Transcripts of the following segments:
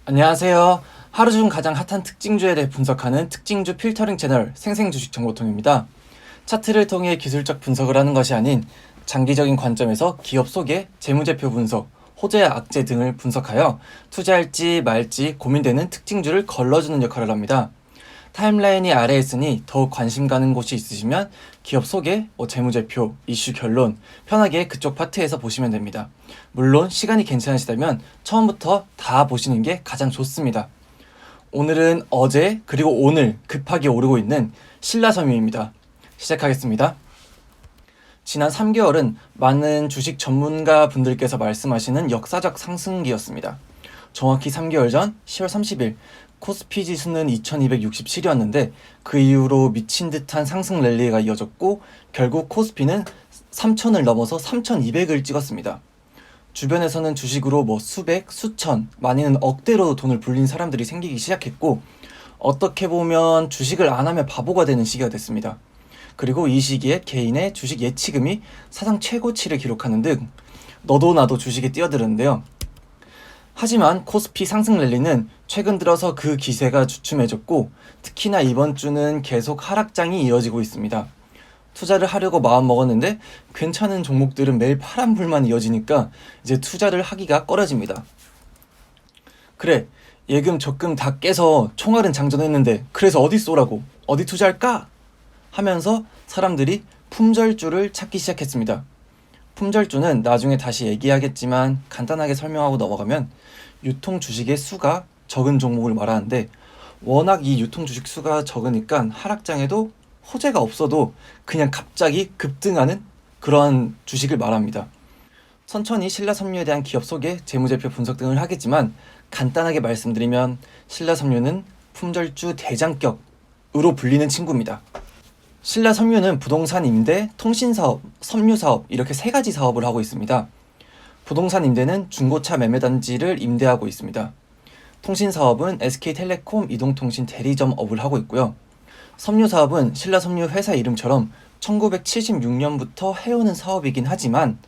안녕하세요. 하루 중 가장 핫한 특징주에 대해 분석하는 특징주 필터링 채널 생생주식정보통입니다. 차트를 통해 기술적 분석을 하는 것이 아닌 장기적인 관점에서 기업 속의 재무제표 분석, 호재와 악재 등을 분석하여 투자할지 말지 고민되는 특징주를 걸러주는 역할을 합니다. 타임라인이 아래에 있으니 더욱 관심 가는 곳이 있으시면 기업 소개, 재무제표, 이슈 결론 편하게 그쪽 파트에서 보시면 됩니다. 물론 시간이 괜찮으시다면 처음부터 다 보시는 게 가장 좋습니다. 오늘은 어제 그리고 오늘 급하게 오르고 있는 신라섬유입니다. 시작하겠습니다. 지난 3개월은 많은 주식 전문가 분들께서 말씀하시는 역사적 상승기였습니다. 정확히 3개월 전 10월 30일 코스피 지수는 2267이었는데 그 이후로 미친 듯한 상승 랠리가 이어졌고 결국 코스피는 3000을 넘어서 3200을 찍었습니다. 주변에서는 주식으로 수백, 수천, 많이는 억대로 돈을 불린 사람들이 생기기 시작했고 어떻게 보면 주식을 안 하면 바보가 되는 시기가 됐습니다. 그리고 이 시기에 개인의 주식 예치금이 사상 최고치를 기록하는 등 너도 나도 주식에 뛰어드는데요. 하지만 코스피 상승 랠리는 최근 들어서 그 기세가 주춤해졌고 특히나 이번 주는 계속 하락장이 이어지고 있습니다. 투자를 하려고 마음 먹었는데 괜찮은 종목들은 매일 파란불만 이어지니까 이제 투자를 하기가 꺼려집니다. 그래, 예금 적금 다 깨서 총알은 장전했는데 그래서 어디 쏘라고? 어디 투자할까? 하면서 사람들이 품절주를 찾기 시작했습니다. 품절주는 나중에 다시 얘기하겠지만 간단하게 설명하고 넘어가면 유통 주식의 수가 적은 종목을 말하는데 워낙 이 유통 주식 수가 적으니까 하락장에도 호재가 없어도 그냥 갑자기 급등하는 그러한 주식을 말합니다. 천천히 신라섬유에 대한 기업 소개, 재무제표 분석 등을 하겠지만 간단하게 말씀드리면 신라섬유는 품절주 대장격으로 불리는 친구입니다. 신라섬유는 부동산 임대, 통신사업, 섬유사업 이렇게 세 가지 사업을 하고 있습니다. 부동산 임대는 중고차 매매단지를 임대하고 있습니다. 통신사업은 SK텔레콤 이동통신 대리점업을 하고 있고요. 섬유사업은 신라섬유 회사 이름처럼 1976년부터 해오는 사업이긴 하지만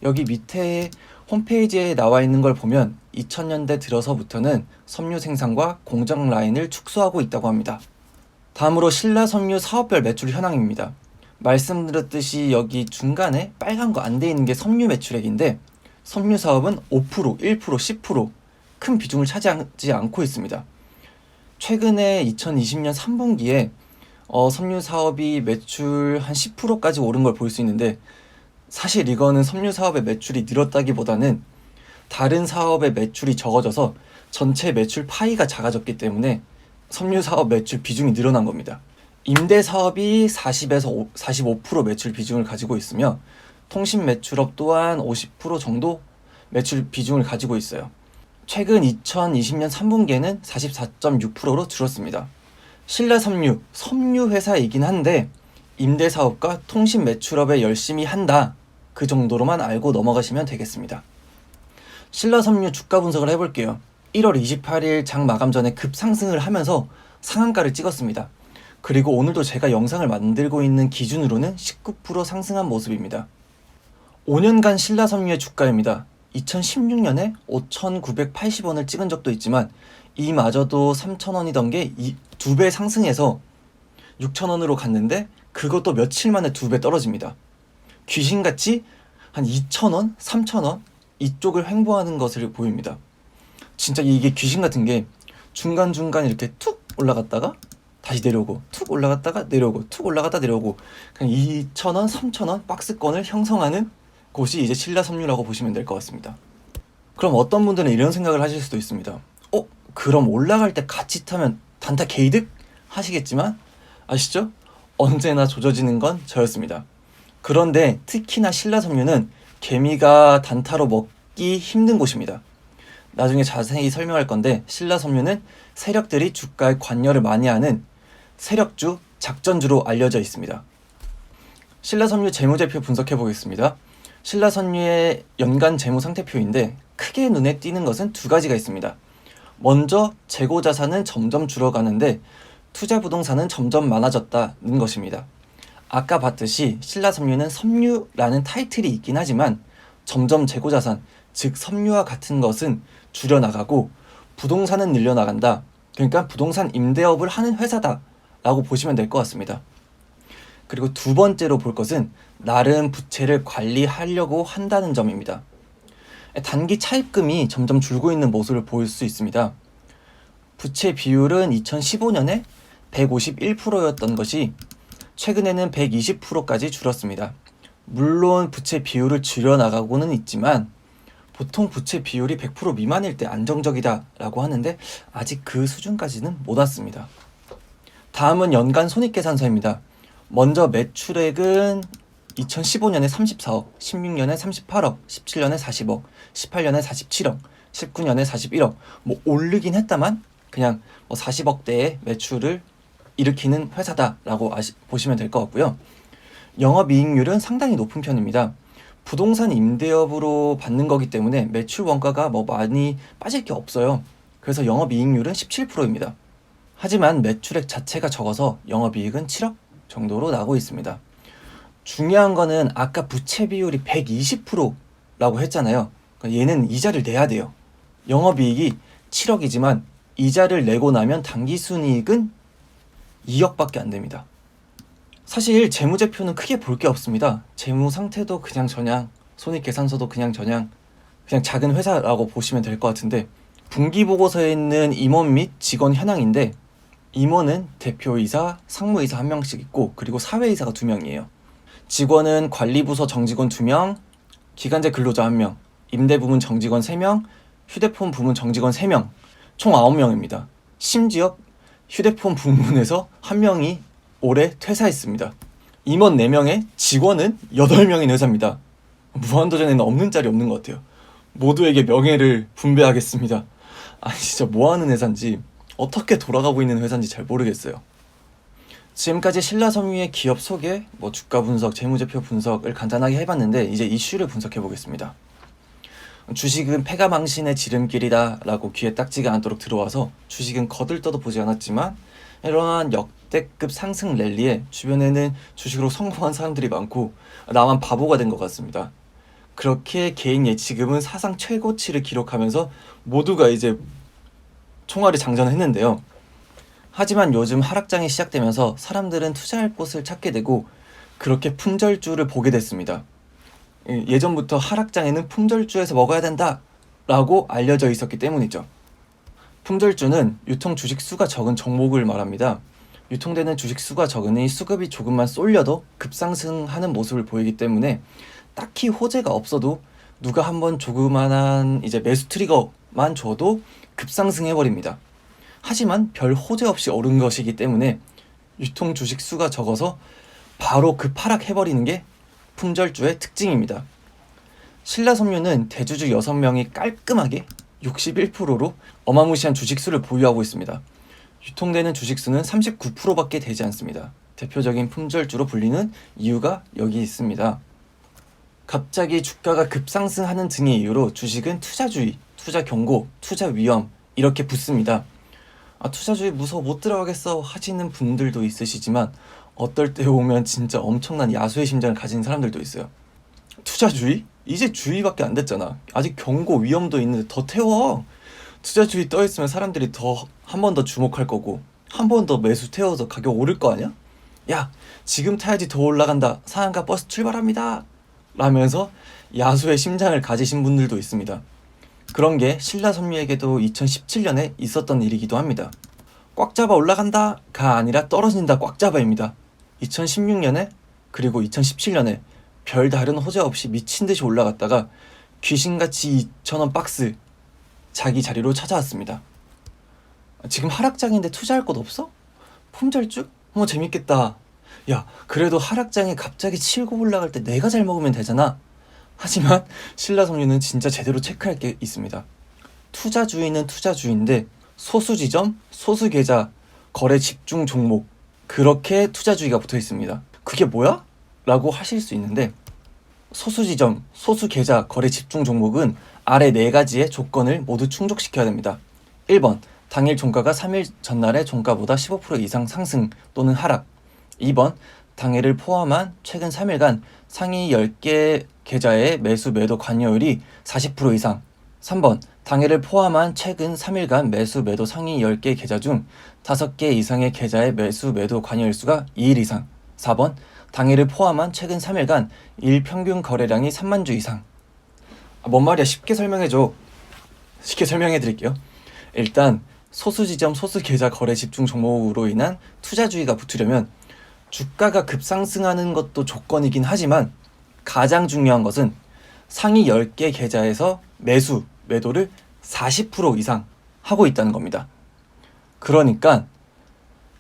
여기 밑에 홈페이지에 나와 있는 걸 보면 2000년대 들어서부터는 섬유 생산과 공장 라인을 축소하고 있다고 합니다. 다음으로 신라섬유 사업별 매출 현황입니다. 말씀드렸듯이 여기 중간에 빨간 거 안 돼 있는 게 섬유 매출액인데 섬유 사업은 5%, 1%, 10% 큰 비중을 차지하지 않고 있습니다. 최근에 2020년 3분기에 섬유 사업이 매출 한 10%까지 오른 걸 볼 수 있는데 사실 이거는 섬유 사업의 매출이 늘었다기보다는 다른 사업의 매출이 적어져서 전체 매출 파이가 작아졌기 때문에 섬유 사업 매출 비중이 늘어난 겁니다. 임대 사업이 40에서 45% 매출 비중을 가지고 있으며 통신 매출업 또한 50% 정도 매출 비중을 가지고 있어요. 최근 2020년 3분기에는 44.6%로 줄었습니다. 신라섬유, 섬유 회사이긴 한데 임대 사업과 통신 매출업에 열심히 한다. 그 정도로만 알고 넘어가시면 되겠습니다. 신라섬유 주가 분석을 해볼게요. 1월 28일 장 마감 전에 급상승을 하면서 상한가를 찍었습니다. 그리고 오늘도 제가 영상을 만들고 있는 기준으로는 19% 상승한 모습입니다. 5년간 신라섬유의 주가입니다. 2016년에 5,980원을 찍은 적도 있지만 이마저도 3,000원이던 게 2배 상승해서 6,000원으로 갔는데 그것도 며칠 만에 2배 떨어집니다. 귀신같이 한 2,000원, 3,000원 이쪽을 횡보하는 것을 보입니다. 진짜 이게 귀신 같은 게 중간중간 이렇게 툭 올라갔다가 다시 내려오고 툭 올라갔다가 내려오고 툭 올라갔다 내려오고 그냥 2,000원, 3,000원 박스권을 형성하는 곳이 이제 신라섬유라고 보시면 될 것 같습니다. 그럼 어떤 분들은 이런 생각을 하실 수도 있습니다. 그럼 올라갈 때 같이 타면 단타 개이득? 하시겠지만 아시죠? 언제나 조져지는 건 저였습니다. 그런데 특히나 신라섬유는 개미가 단타로 먹기 힘든 곳입니다. 나중에 자세히 설명할 건데 신라섬유는 세력들이 주가에 관여를 많이 하는 세력주, 작전주로 알려져 있습니다. 신라섬유 재무제표 분석해 보겠습니다. 신라섬유의 연간 재무 상태표인데 크게 눈에 띄는 것은 두 가지가 있습니다. 먼저 재고 자산은 점점 줄어가는데 투자 부동산은 점점 많아졌다는 것입니다. 아까 봤듯이 신라섬유는 섬유라는 타이틀이 있긴 하지만 점점 재고 자산, 즉 섬유와 같은 것은 줄여나가고 부동산은 늘려나간다. 그러니까 부동산 임대업을 하는 회사다 라고 보시면 될 것 같습니다. 그리고 두 번째로 볼 것은 나름 부채를 관리하려고 한다는 점입니다. 단기 차입금이 점점 줄고 있는 모습을 보일 수 있습니다. 부채 비율은 2015년에 151%였던 것이 최근에는 120%까지 줄었습니다. 물론 부채 비율을 줄여나가고는 있지만 보통 부채 비율이 100% 미만일 때 안정적이다 라고 하는데 아직 그 수준까지는 못 왔습니다. 다음은 연간 손익계산서입니다. 먼저 매출액은 2015년에 34억, 16년에 38억, 17년에 40억, 18년에 47억, 19년에 41억 오르긴 했다만 그냥 40억대의 매출을 일으키는 회사다라고 보시면 될 것 같고요. 영업이익률은 상당히 높은 편입니다. 부동산 임대업으로 받는 거기 때문에 매출 원가가 많이 빠질 게 없어요. 그래서 영업이익률은 17%입니다. 하지만 매출액 자체가 적어서 영업이익은 7억 정도로 나고 있습니다. 중요한 거는 아까 부채 비율이 120%라고 했잖아요. 그러니까 얘는 이자를 내야 돼요. 영업이익이 7억이지만 이자를 내고 나면 당기순이익은 2억밖에 안 됩니다. 사실 재무제표는 크게 볼 게 없습니다. 재무 상태도 그냥 저냥, 손익계산서도 그냥 저냥, 그냥 작은 회사라고 보시면 될 것 같은데 분기보고서에 있는 임원 및 직원 현황인데 임원은 대표이사, 상무이사 1명씩 있고 그리고 사회이사가 2명이에요. 직원은 관리부서 정직원 2명, 기간제 근로자 1명, 임대부문 정직원 3명, 휴대폰 부문 정직원 3명, 총 9명입니다. 심지어 휴대폰 부문에서 1명이 올해 퇴사했습니다. 임원 4명에 직원은 8명인 회사입니다. 무한도전에는 없는 짤이 없는 것 같아요. 모두에게 명예를 분배하겠습니다. 아니 진짜 뭐하는 회사인지 어떻게 돌아가고 있는 회사인지 잘 모르겠어요. 지금까지 신라섬유의 기업 소개, 주가 분석, 재무제표 분석을 간단하게 해봤는데 이제 이슈를 분석해 보겠습니다. 주식은 패가망신의 지름길이다 라고 귀에 딱지가 않도록 들어와서 주식은 거들떠도 보지 않았지만 이러한 역대급 상승 랠리에 주변에는 주식으로 성공한 사람들이 많고 나만 바보가 된 것 같습니다. 그렇게 개인 예치금은 사상 최고치를 기록하면서 모두가 이제 총알이 장전했는데요. 하지만 요즘 하락장이 시작되면서 사람들은 투자할 곳을 찾게 되고 그렇게 품절주를 보게 됐습니다. 예전부터 하락장에는 품절주에서 먹어야 된다 라고 알려져 있었기 때문이죠. 품절주는 유통 주식 수가 적은 종목을 말합니다. 유통되는 주식 수가 적으니 수급이 조금만 쏠려도 급상승하는 모습을 보이기 때문에 딱히 호재가 없어도 누가 한번 조그만한 이제 매수 트리거만 줘도 급상승해버립니다. 하지만 별 호재 없이 오른 것이기 때문에 유통 주식 수가 적어서 바로 급하락해버리는 게 품절주의 특징입니다. 신라섬유는 대주주 6명이 깔끔하게 61%로 어마무시한 주식수를 보유하고 있습니다. 유통되는 주식수는 39%밖에 되지 않습니다. 대표적인 품절주로 불리는 이유가 여기 있습니다. 갑자기 주가가 급상승하는 등의 이유로 주식은 투자주의, 투자 경고, 투자 위험 이렇게 붙습니다. 투자주의 무서워 못 들어가겠어 하시는 분들도 있으시지만 어떨 때 오면 진짜 엄청난 야수의 심장을 가진 사람들도 있어요. 투자주의? 이제 주의밖에 안 됐잖아. 아직 경고 위험도 있는데 더 태워. 투자주의 떠있으면 사람들이 한 번 더 주목할 거고 한 번 더 매수 태워서 가격 오를 거 아니야? 야 지금 타야지 더 올라간다. 상한가 버스 출발합니다 라면서 야수의 심장을 가지신 분들도 있습니다. 그런 게 신라섬유에게도 2017년에 있었던 일이기도 합니다. 꽉 잡아 올라간다가 아니라 떨어진다 꽉 잡아입니다. 2016년에 그리고 2017년에 별다른 호재 없이 미친듯이 올라갔다가 귀신같이 2,000원 박스 자기 자리로 찾아왔습니다. 지금 하락장인데 투자할 곳 없어? 품절주? 재밌겠다. 야 그래도 하락장에 갑자기 치고 올라갈 때 내가 잘 먹으면 되잖아. 하지만 신라섬유는 진짜 제대로 체크할 게 있습니다. 투자주의는 투자주의인데 소수지점, 소수계좌, 거래 집중 종목 그렇게 투자주의가 붙어 있습니다. 그게 뭐야? 라고 하실 수 있는데 소수지점, 소수계좌, 거래 집중 종목은 아래 4가지의 조건을 모두 충족시켜야 됩니다. 1번, 당일 종가가 3일 전날의 종가보다 15% 이상 상승 또는 하락. 2번, 당일을 포함한 최근 3일간 상위 10개 계좌의 매수 매도 관여율이 40% 이상 3번 당해를 포함한 최근 3일간 매수 매도 상위 10개 계좌 중 5개 이상의 계좌의 매수 매도 관여일수가 2일 이상. 4번 당해를 포함한 최근 3일간 일 평균 거래량이 3만 주 이상. 뭔 말이야, 쉽게 설명해 드릴게요. 일단 소수 지점 소수 계좌 거래 집중 종목으로 인한 투자주의가 붙으려면 주가가 급상승하는 것도 조건이긴 하지만 가장 중요한 것은 상위 10개 계좌에서 매수, 매도를 40% 이상 하고 있다는 겁니다. 그러니까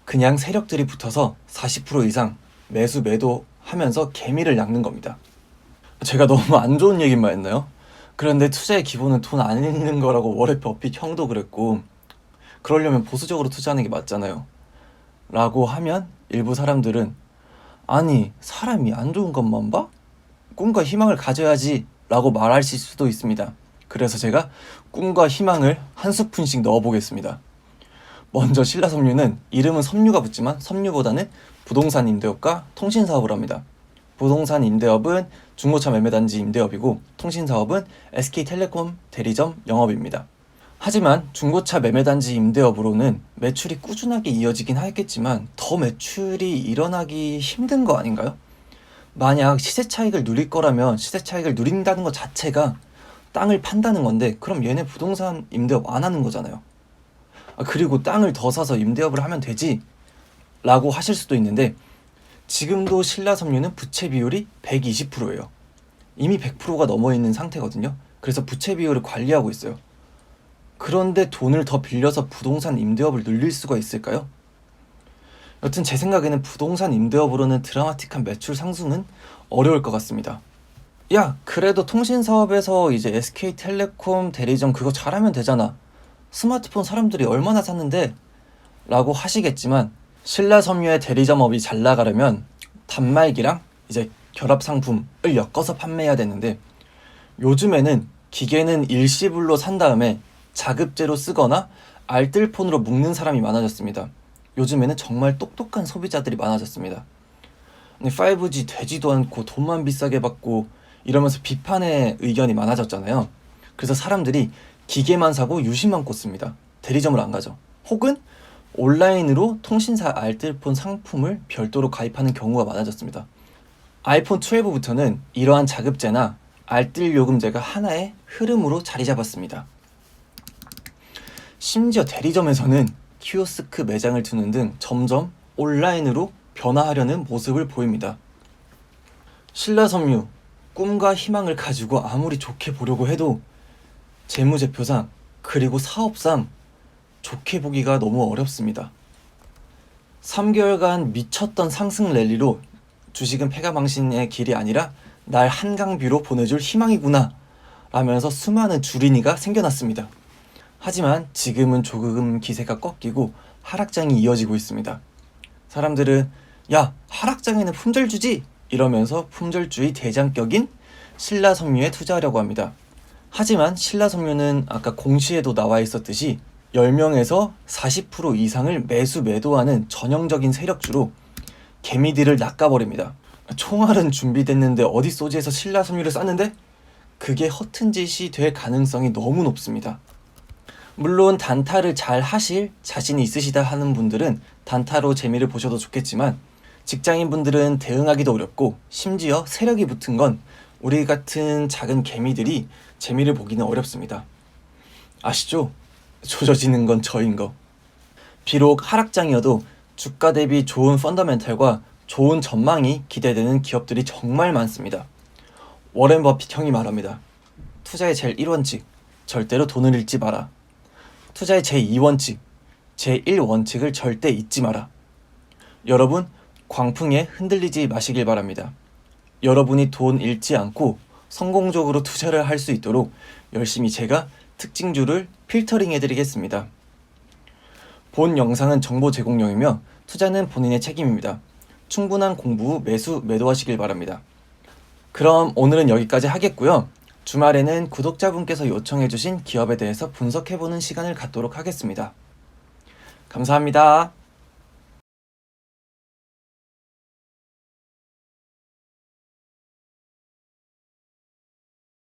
그냥 세력들이 붙어서 40% 이상 매수, 매도 하면서 개미를 낚는 겁니다. 제가 너무 안 좋은 얘기만 했나요? 그런데 투자의 기본은 돈 안 잃는 거라고 워렌 버핏 형도 그랬고, 그러려면 보수적으로 투자하는 게 맞잖아요. 라고 하면 일부 사람들은 아니, 사람이 안 좋은 것만 봐? 꿈과 희망을 가져야지 라고 말하실 수도 있습니다. 그래서 제가 꿈과 희망을 한 스푼씩 넣어보겠습니다. 먼저 신라섬유는 이름은 섬유가 붙지만 섬유보다는 부동산 임대업과 통신사업을 합니다. 부동산 임대업은 중고차 매매단지 임대업이고 통신사업은 SK텔레콤 대리점 영업입니다. 하지만 중고차 매매단지 임대업으로는 매출이 꾸준하게 이어지긴 하겠지만 더 매출이 일어나기 힘든 거 아닌가요? 만약 시세 차익을 누릴 거라면 시세 차익을 누린다는 것 자체가 땅을 판다는 건데 그럼 얘네 부동산 임대업 안 하는 거잖아요. 그리고 땅을 더 사서 임대업을 하면 되지 라고 하실 수도 있는데 지금도 신라섬유는 부채 비율이 120%예요. 이미 100%가 넘어 있는 상태거든요. 그래서 부채 비율을 관리하고 있어요. 그런데 돈을 더 빌려서 부동산 임대업을 늘릴 수가 있을까요? 여튼 제 생각에는 부동산 임대업으로는 드라마틱한 매출 상승은 어려울 것 같습니다. 야, 그래도 통신사업에서 이제 SK텔레콤 대리점 그거 잘하면 되잖아. 스마트폰 사람들이 얼마나 샀는데? 라고 하시겠지만 신라섬유의 대리점업이 잘 나가려면 단말기랑 이제 결합 상품을 엮어서 판매해야 되는데 요즘에는 기계는 일시불로 산 다음에 자급제로 쓰거나 알뜰폰으로 묶는 사람이 많아졌습니다. 요즘에는 정말 똑똑한 소비자들이 많아졌습니다. 5G 되지도 않고 돈만 비싸게 받고 이러면서 비판의 의견이 많아졌잖아요. 그래서 사람들이 기계만 사고 유심만 꽂습니다. 대리점을 안 가죠. 혹은 온라인으로 통신사 알뜰폰 상품을 별도로 가입하는 경우가 많아졌습니다. 아이폰 12부터는 이러한 자급제나 알뜰 요금제가 하나의 흐름으로 자리 잡았습니다. 심지어 대리점에서는 키오스크 매장을 두는 등 점점 온라인으로 변화하려는 모습을 보입니다. 신라섬유, 꿈과 희망을 가지고 아무리 좋게 보려고 해도 재무제표상 그리고 사업상 좋게 보기가 너무 어렵습니다. 3개월간 미쳤던 상승 랠리로 주식은 패가망신의 길이 아니라 날 한강뷰로 보내줄 희망이구나 라면서 수많은 주린이가 생겨났습니다. 하지만 지금은 조금 기세가 꺾이고 하락장이 이어지고 있습니다. 사람들은 야, 하락장에는 품절 주지! 이러면서 품절주의 대장격인 신라섬유에 투자하려고 합니다. 하지만 신라섬유는 아까 공시에도 나와 있었듯이 10명에서 40% 이상을 매수 매도하는 전형적인 세력주로 개미들을 낚아버립니다. 총알은 준비됐는데 어디 소지에서 신라섬유를 쌌는데? 그게 허튼 짓이 될 가능성이 너무 높습니다. 물론 단타를 잘 하실 자신이 있으시다 하는 분들은 단타로 재미를 보셔도 좋겠지만 직장인분들은 대응하기도 어렵고 심지어 세력이 붙은 건 우리 같은 작은 개미들이 재미를 보기는 어렵습니다. 아시죠? 조져지는 건 저인 거. 비록 하락장이어도 주가 대비 좋은 펀더멘탈과 좋은 전망이 기대되는 기업들이 정말 많습니다. 워렌 버핏 형이 말합니다. 투자의 제일 1원칙, 절대로 돈을 잃지 마라. 투자의 제2원칙, 제1원칙을 절대 잊지 마라. 여러분, 광풍에 흔들리지 마시길 바랍니다. 여러분이 돈 잃지 않고 성공적으로 투자를 할 수 있도록 열심히 제가 특징주를 필터링 해드리겠습니다. 본 영상은 정보 제공용이며 투자는 본인의 책임입니다. 충분한 공부 후 매수, 매도하시길 바랍니다. 그럼 오늘은 여기까지 하겠고요. 주말에는 구독자분께서 요청해주신 기업에 대해서 분석해보는 시간을 갖도록 하겠습니다. 감사합니다.